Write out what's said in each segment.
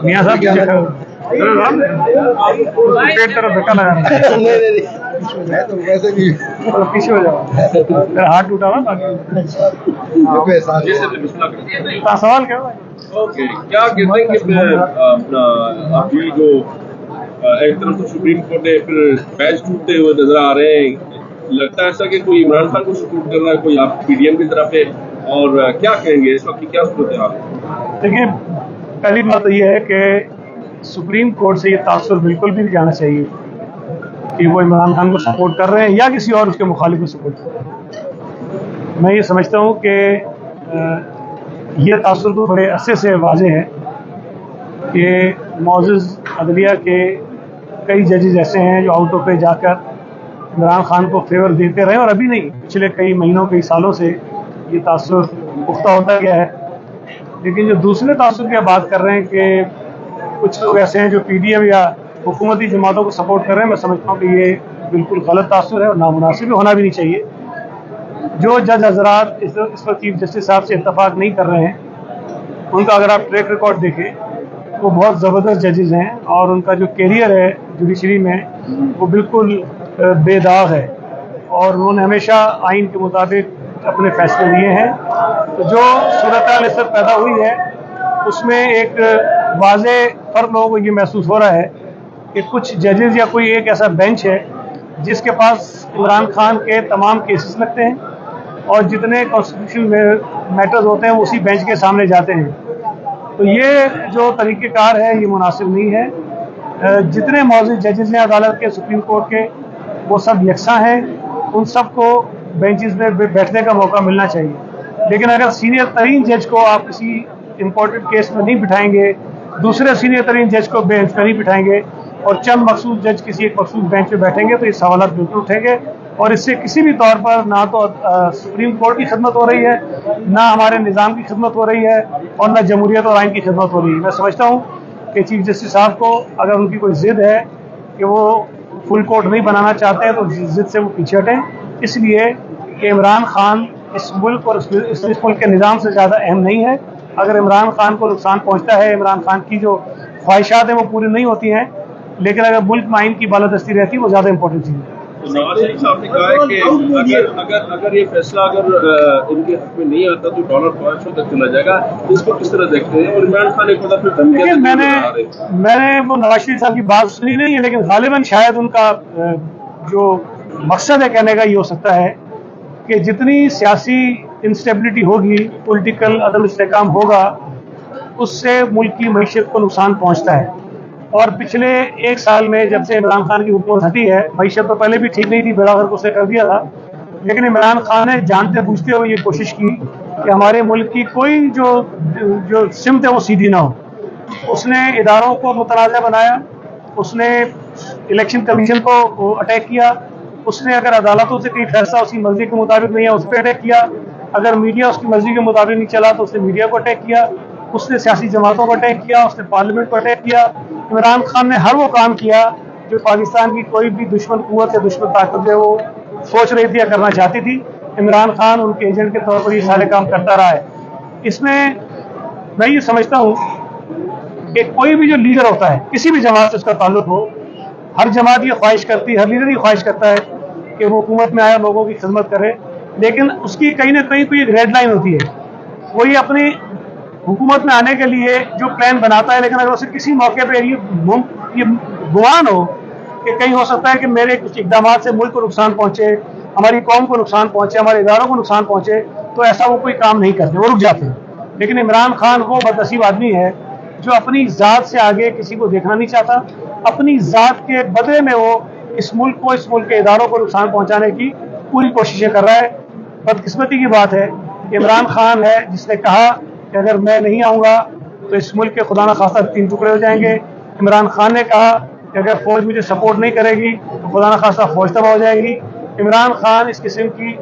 میاں صاحب پیٹ طرف دھکا لگا میں تو ویسے بھی پیچھے ہو جاؤ، میرا ہاتھ ٹوٹا ہوا سوال کیا ہوا؟ کیا کہتے ہیں کہ ابھی جو ایک طرف تو سپریم کورٹ نے پھر بیچ ٹوٹتے ہوئے نظر آ رہے ہیں، لگتا ہے ایسا کہ کوئی عمران خان کو سپورٹ کر رہا ہے، کوئی آپ پی ڈی ایم کی طرف ہے، اور کیا کہیں گے اس وقت کی کیا صورت حال ہے؟ دیکھیں، پہلی بات تو یہ ہے کہ سپریم کورٹ سے یہ تاثر بالکل بھی نہیں جانا چاہیے کہ وہ عمران خان کو سپورٹ کر رہے ہیں یا کسی اور اس کے مخالف کو سپورٹ کر رہے ہیں۔ میں یہ سمجھتا ہوں کہ یہ تاثر تو بڑے عرصے سے واضح ہے کہ معزز عدلیہ کے کئی ججز ایسے ہیں جو آؤٹ آف پہ جا کر عمران خان کو فیور دیتے رہے، اور ابھی نہیں، پچھلے کئی مہینوں کئی سالوں سے یہ تاثر پختہ ہوتا گیا ہے۔ لیکن جو دوسرے تاثر کی بات کر رہے ہیں کہ کچھ لوگ ایسے ہیں جو پی ڈی ایم یا حکومتی جماعتوں کو سپورٹ کر رہے ہیں، میں سمجھتا ہوں کہ یہ بالکل غلط تاثر ہے اور نامناسب ہونا بھی نہیں چاہیے۔ جو جج حضرات اس پر چیف جسٹس صاحب سے اتفاق نہیں کر رہے ہیں، ان کا اگر آپ ٹریک ریکارڈ دیکھیں وہ بہت زبردست ججز ہیں، اور ان کا جو کیریئر ہے جوڈیشری میں وہ بالکل بے داغ ہے، اور انہوں نے ہمیشہ آئین کے مطابق اپنے فیصلے لیے ہیں۔ تو جو صورتحال اس وقت پیدا ہوئی ہے اس میں ایک واضح فرق لوگوں کو یہ محسوس ہو رہا ہے کہ کچھ ججز یا کوئی ایک ایسا بینچ ہے جس کے پاس عمران خان کے تمام کیسز لگتے ہیں، اور جتنے کانسٹیٹیوشنل میٹرز ہوتے ہیں وہ اسی بینچ کے سامنے جاتے ہیں۔ تو یہ جو طریقہ کار ہے یہ مناسب نہیں ہے۔ جتنے معزز ججز ہیں عدالت کے، سپریم کورٹ کے، وہ سب یکساں ہیں، ان سب کو بینچز میں بیٹھنے کا موقع ملنا چاہیے۔ لیکن اگر سینئر ترین جج کو آپ کسی امپورٹنٹ کیس میں نہیں بٹھائیں گے، دوسرے سینئر ترین جج کو بینچ پہ نہیں بٹھائیں گے، اور چند مخصوص جج کسی ایک مخصوص بینچ پہ بیٹھیں گے، تو یہ سوالات بالکل اٹھیں گے، اور اس سے کسی بھی طور پر نہ تو سپریم کورٹ کی خدمت ہو رہی ہے، نہ ہمارے نظام کی خدمت ہو رہی ہے، اور نہ جمہوریت اور آئین کی خدمت ہو رہی ہے۔ میں سمجھتا ہوں کہ چیف جسٹس صاحب کو اگر ان کی کوئی ضد ہے کہ وہ فل کورٹ نہیں بنانا چاہتے ہیں تو ضد سے وہ پیچھے ہٹیں، اس لیے کہ عمران خان اس ملک اور اس ملک کے نظام سے زیادہ اہم نہیں ہے۔ اگر عمران خان کو نقصان پہنچتا ہے، عمران خان کی جو خواہشات ہیں وہ پوری نہیں ہوتی ہیں، لیکن اگر ملک میں آئین کی بالادستی رہتی ہے وہ زیادہ امپورٹنٹ چیز ہے۔ نواز شریف صاحب نے کہا ہے کہ اگر یہ فیصلہ اگر ان کے حق میں نہیں آتا تو ڈالر 500 تک چلا جائے گا، اس کو کس طرح دیکھتے ہیں؟ اور عمران خان ایک بار پھر میں نے وہ نواز شریف صاحب کی بات سنی نہیں ہے، لیکن غالباً شاید ان کا جو مقصد ہے کہنے کا یہ ہو سکتا ہے کہ جتنی سیاسی انسٹیبلٹی ہوگی، پولیٹیکل عدم استحکام ہوگا، اس سے ملک کی معیشت کو نقصان پہنچتا ہے۔ اور پچھلے ایک سال میں جب سے عمران خان کی حکومت ہٹی ہے، معیشت تو پہلے بھی ٹھیک نہیں تھی، بلاخر کو اس نے کر دیا تھا، لیکن عمران خان نے جانتے بوجھتے ہوئے یہ کوشش کی کہ ہمارے ملک کی کوئی جو سمت ہے وہ سیدھی نہ ہو۔ اس نے اداروں کو متنازع بنایا، اس نے الیکشن کمیشن کو اٹیک کیا، اس نے اگر عدالتوں سے کوئی فیصلہ اس کی مرضی کے مطابق نہیں ہے اس پہ اٹیک کیا، اگر میڈیا اس کی مرضی کے مطابق نہیں چلا تو اس نے میڈیا کو اٹیک کیا، اس نے سیاسی جماعتوں کو اٹیک کیا، اس نے پارلیمنٹ کو اٹیک کیا۔ عمران خان نے ہر وہ کام کیا جو پاکستان کی کوئی بھی دشمن قوت یا دشمن طاقت جو وہ سوچ رہی تھی یا کرنا چاہتی تھی، عمران خان ان کے ایجنٹ کے طور پر یہ سارے کام کرتا رہا ہے۔ اس میں میں یہ سمجھتا ہوں کہ کوئی بھی جو لیڈر ہوتا ہے، کسی بھی جماعت سے اس کا تعلق ہو، ہر جماعت یہ خواہش کرتی ہے، ہر لیڈر یہ خواہش کرتا ہے کہ وہ حکومت میں آئے، لوگوں کی خدمت کرے، لیکن اس کی کہیں نہ کہیں کوئی ایک ریڈ لائن ہوتی ہے۔ وہ یہ اپنی حکومت میں آنے کے لیے جو پلان بناتا ہے، لیکن اگر اسے کسی موقع پہ یہ گمان ہو کہ کہیں ہو سکتا ہے کہ میرے کچھ اقدامات سے ملک کو نقصان پہنچے، ہماری قوم کو نقصان پہنچے، ہمارے اداروں کو نقصان پہنچے، تو ایسا وہ کوئی کام نہیں کرتے، وہ رک جاتے ہیں۔ لیکن عمران خان وہ بدنصیب آدمی ہے جو اپنی ذات سے آگے کسی کو دیکھنا نہیں چاہتا، اپنی ذات کے بدلے میں وہ اس ملک کو، اس ملک کے اداروں کو نقصان پہنچانے کی پوری کوششیں کر رہا ہے۔ بدقسمتی کی بات ہے کہ عمران خان ہے جس نے کہا کہ اگر میں نہیں آؤں گا تو اس ملک کے خدا نخواستہ 3 ٹکڑے ہو جائیں گے۔ عمران خان نے کہا کہ اگر فوج مجھے سپورٹ نہیں کرے گی تو خدا نخواستہ فوج تباہ ہو جائے گی۔ عمران خان اس قسم کی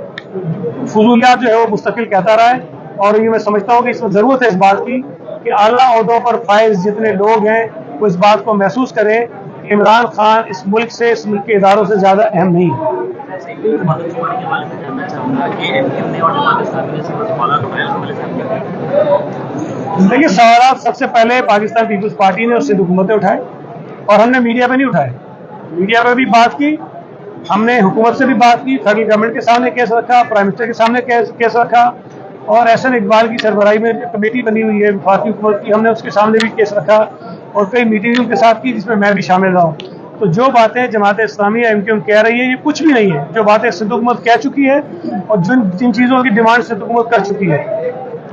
فضولیات جو ہے وہ مستقل کہتا رہا ہے، اور یہ میں سمجھتا ہوں کہ اس میں ضرورت ہے اس بات کی کہ اعلیٰ عہدوں پر فائز جتنے لوگ ہیں وہ اس بات کو محسوس کریں کہ عمران خان اس ملک سے، اس ملک کے اداروں سے زیادہ اہم نہیں ہے۔ देखिए, सवाल सबसे पहले पाकिस्तान पीपल्स पार्टी ने उससे हुकूमतें उठाए और हमने मीडिया पे नहीं उठाए। मीडिया पे भी बात की, हमने हुकूमत से भी बात की, फेडरल गवर्नमेंट के सामने केस रखा, प्राइम मिनिस्टर के सामने केस रखा, और एहसन इकबाल की सरबराही में कमेटी बनी हुई है वफाकी हुकूमत की, हमने उसके सामने भी केस रखा और कई मीटिंगों के साथ की जिसमें मैं भी शामिल रहा हूँ। तो जो बातें जमात इस्लामी या MQM कह रही है ये कुछ भी नहीं है। जो बातें सिंध हुकूमत कह चुकी है और जिन चीज़ों की डिमांड सिंध हुकूमत कर चुकी है,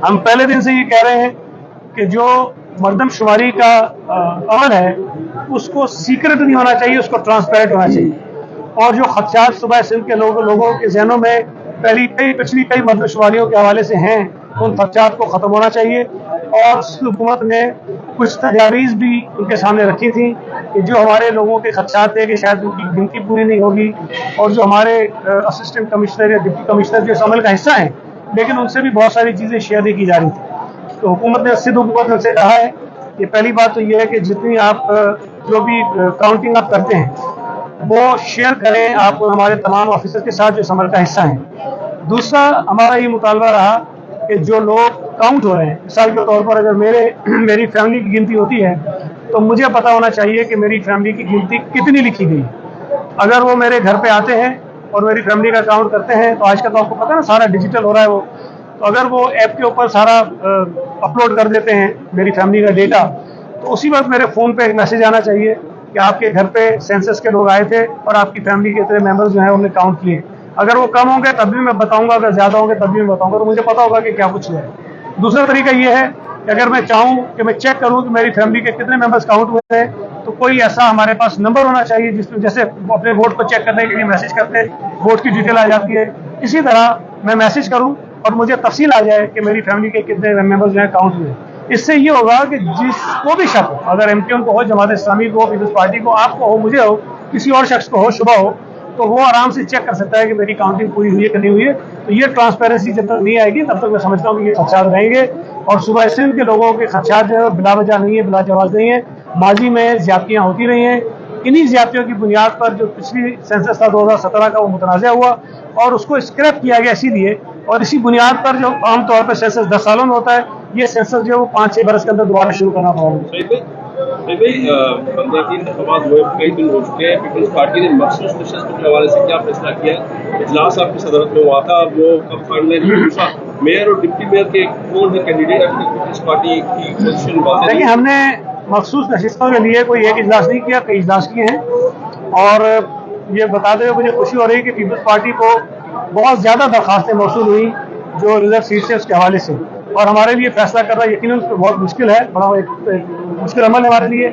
हम पहले दिन से ये कह रहे हैं कि जो मरदमशुमारी का अमल है उसको सीक्रेट नहीं होना चाहिए, उसको ट्रांसपेरेंट होना चाहिए। और जो खदशात सुबह सिंध के लोगों के जहनों में पिछली कई मरदमशुमारियों के हवाले से हैं, उन खदशात को ख़त्म होना चाहिए। और हुकूमत ने कुछ तजावीज़ भी उनके सामने रखी थी कि जो हमारे लोगों के खदशात थे कि शायद उनकी गिनती पूरी नहीं होगी, और जो हमारे असिस्टेंट कमिश्नर या डिप्टी कमिश्नर जो इस अमल का हिस्सा हैं, लेकिन उनसे भी बहुत सारी चीज़ें शेयर नहीं की जा रही थी। तो हुकूमत ने सिंध हुकूमत ने उनसे कहा है कि पहली बात तो ये है कि जितनी आप जो भी काउंटिंग आप करते हैं वो शेयर करें आप हमारे तमाम ऑफिसर के साथ जो इस अमल का हिस्सा हैं। दूसरा हमारा ये मुतालबा रहा कि जो लोग काउंट हो रहे हैं, मिसाल के तौर पर अगर मेरी फैमिली की गिनती होती है तो मुझे पता होना चाहिए कि मेरी फैमिली की गिनती कितनी लिखी गई। अगर वो मेरे घर पे आते हैं और मेरी फैमिली का काउंट करते हैं तो आज का तो आपको पता है ना, सारा डिजिटल हो रहा है वो, तो अगर वो ऐप के ऊपर सारा अपलोड कर देते हैं मेरी फैमिली का डेटा, तो उसी वक्त मेरे फ़ोन पे एक मैसेज आना चाहिए कि आपके घर पे सेंसस के लोग आए थे और आपकी फैमिली के इतने मेंबर्स जो हैं उन्होंने काउंट किए। अगर वो कम होंगे तब भी मैं बताऊंगा, अगर ज़्यादा होंगे तब भी मैं बताऊंगा, तो मुझे पता होगा कि क्या कुछ हुआ है। दूसरा तरीका ये है कि अगर मैं चाहूँ कि मैं चेक करूँ कि मेरी फैमिली के कितने मेंबर्स काउंट हुए थे, तो कोई ऐसा हमारे पास नंबर होना चाहिए जिसमें जैसे अपने वोट को चेक करने के लिए मैसेज करते हैं, वोट की डिटेल आ जाती है, इसी तरह मैं मैसेज करूँ और मुझे तफसील आ जाए कि मेरी फैमिली के कितने मेंबर्स जो हैं काउंट हुए। इससे ये होगा कि जिसको भी शक हो, अगर MQM को हो, जमात इस्लामी को, पीपल्स पार्टी को, आपको हो, मुझे हो, किसी और शख्स को हो, शुबह हो, तो वो आराम से चेक कर सकता है कि मेरी काउंटिंग पूरी हुई है कि नहीं हुई है। तो ये ट्रांसपेरेंसी जब तक नहीं आएगी तब तक मैं समझता हूँ कि ये खदशात रहेंगे। और सुबह सिंध के लोगों के खदशात जो है बिला वजह नहीं है, बिला जवाब नहीं है। माजी में ज्यादतियाँ होती रही हैं, इन्हीं ज्यादतियों की बुनियाद पर जो पिछली सेंसस था 2017 का वो मुतनाज़ा हुआ और उसको स्क्रैप किया गया इसीलिए, और इसी बुनियाद पर जो आमतौर पर सेंसस 10 सालों में होता है, ये सेंसस जो है वो 5-6 बरस के अंदर दोबारा शुरू करना पड़ेगा। 15 इंतखाबात हुए, कई दिन हो चुके हैं, पीपल्स पार्टी ने मखसूस नशस्त के हवाले से क्या फैसला किया? इजलास आपकी सदरत में हुआ था, वो कब फाइनलाइज हुआ? मेयर और डिप्टी मेयर के कौन है कैंडिडेट अभी तक पीपल्स पार्टी की पोजीशन? देखिए, हमने मखसूस नशिस्तों के लिए कोई एक इजलास नहीं किया, कई इजलास किए हैं। और ये बताते हुए मुझे खुशी हो रही है कि पीपल्स पार्टी को बहुत ज़्यादा दरख्वास्तें मौसूल हुई जो रिजर्व सीट से उसके हवाले से, और हमारे लिए फैसला करना यकीनन उस पर बहुत मुश्किल है, बड़ा एक मुश्किल अमल है हमारे लिए।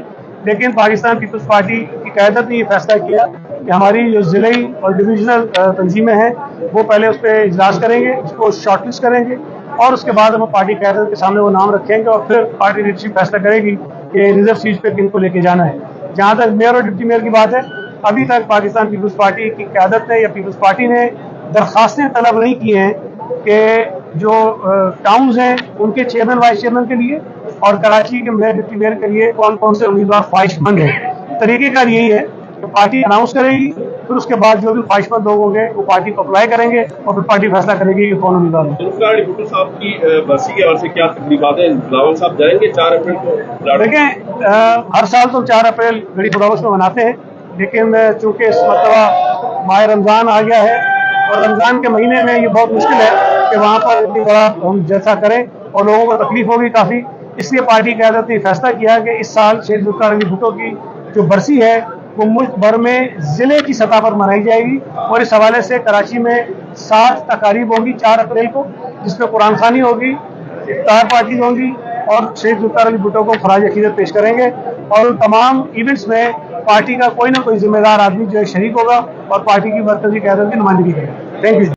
लेकिन पाकिस्तान पीपल्स पार्टी की क़यादत ने ये फैसला किया कि हमारी जो ज़िले और डिविजनल तंजीमें हैं वो पहले उस पर इजलास करेंगे, उसको शॉर्टलिस्ट करेंगे और उसके बाद हम पार्टी क़यादत के सामने वो नाम रखेंगे और फिर पार्टी लीडरशिप फैसला करेगी कि रिजर्व सीट पर किन को लेके जाना है। जहाँ तक मेयर और डिप्टी मेयर की बात है, अभी तक पाकिस्तान पीपल्स पार्टी की क़यादत ने या पीपल्स पार्टी ने दरख्वास्तें तलब नहीं की हैं कि जो टाउन्स हैं उनके चेयरमैन वाइस चेयरमैन के लिए और कराची के मेयर डिप्टी मेयर के लिए कौन कौन से उम्मीदवार ख्वाहिशमंद हैं। तरीक़ेकार यही है कि पार्टी अनाउंस करेगी, फिर उसके बाद जो भी ख्वाहिशमंद लोग होंगे वो पार्टी को अप्लाई करेंगे और फिर पार्टी फैसला करेगी कि कौन उम्मीदवार है। भुट्टो साहब की बरसी के हवाले से क्या तकरीबात है? बिलावल साहब जाएंगे 4 अप्रैल को? देखें, हर साल तो 4 अप्रैल गड़ी फुरावस में मनाते हैं, लेकिन चूँकि इस मरतबा माह रमज़ान आ गया है और रमज़ान के महीने में ये बहुत मुश्किल है कि वहाँ पर इतनी बड़ा हम जलसा करें और लोगों को तकलीफ होगी काफ़ी, इसलिए पार्टी की क़यादत ने फैसला किया कि इस साल शेख ज़ुल्फ़िकार अली भुट्टो की जो बरसी है वो मुल्क भर में ज़िले की सतह पर मनाई जाएगी। और इस हवाले से कराची में 7 तकारीब होंगी 4 अप्रैल को, जिसमें कुरान खानी होगी, इफ्तार पार्टी होंगी और शेख ज़ुल्फ़िकार अली भुट्टो को खराज अक़ीदत पेश करेंगे। और उन तमाम इवेंट्स में पार्टी का कोई ना कोई जिम्मेदार आदमी जो है शरीक होगा और पार्टी की मरकज़ी क़यादत की नुमाइंदगी करेगा। Thank you.